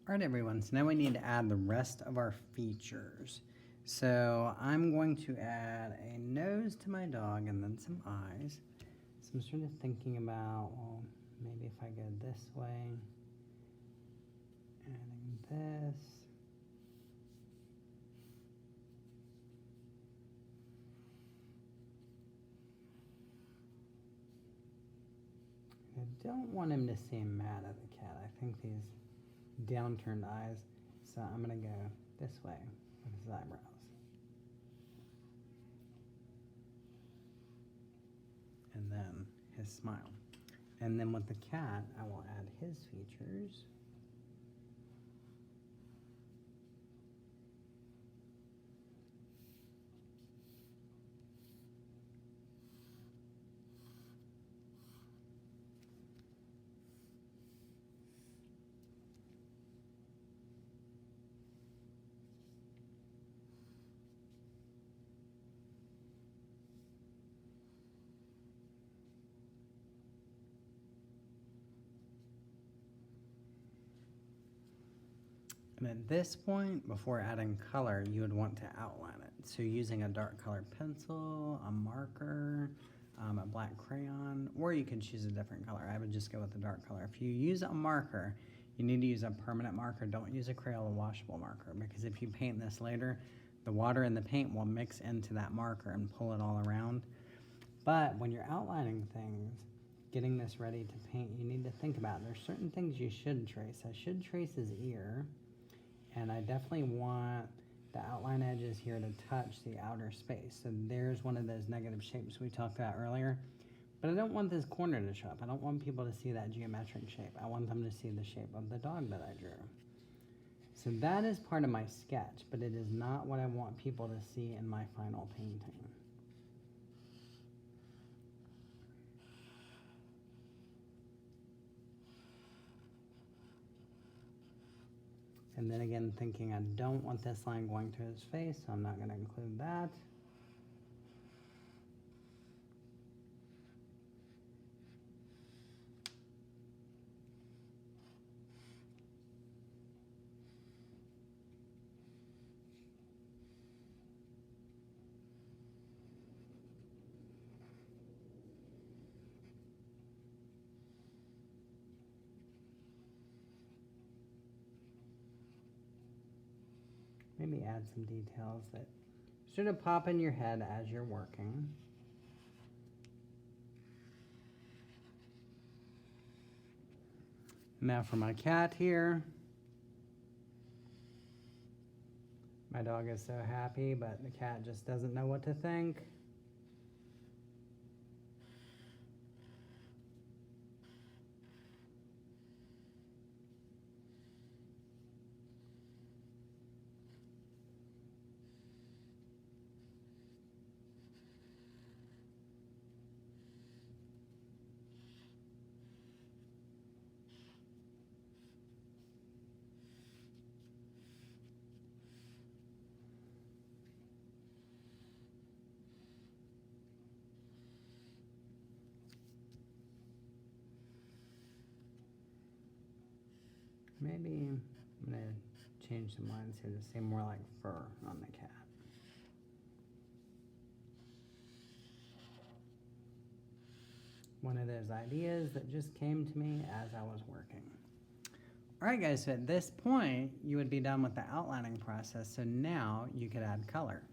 Alright everyone, so now we need to add the rest of our features. So I'm going to add a nose to my dog and then some eyes. So I'm sort of thinking about, well, maybe if I go this way, adding this. I don't want him to seem mad at the cat. I think these downturned eyes, so I'm gonna go this way with his eyebrows. And then his smile. And then with the cat, I will add his features. And at this point, before adding color, you would want to outline it. So using a dark colored pencil, a marker, a black crayon, or you could choose a different color. I would just go with the dark color. If you use a marker, you need to use a permanent marker. Don't use a Crayola washable marker, because if you paint this later, the water and the paint will mix into that marker and pull it all around. But when you're outlining things, getting this ready to paint, you need to think about, there's certain things you should trace. I should trace his ear. And I definitely want the outline edges here to touch the outer space. So there's one of those negative shapes we talked about earlier. But I don't want this corner to show up. I don't want people to see that geometric shape. I want them to see the shape of the dog that I drew. So that is part of my sketch, but it is not what I want people to see in my final painting. And then again, thinking I don't want this line going to his face, so I'm not going to include that. Maybe add some details that sort of pop in your head as you're working. Now for my cat here. My dog is so happy, but the cat just doesn't know what to think. Maybe I'm going to change some lines here to seem more like fur on the cat. One of those ideas that just came to me as I was working. Alright guys, so at this point, you would be done with the outlining process, so now you could add color.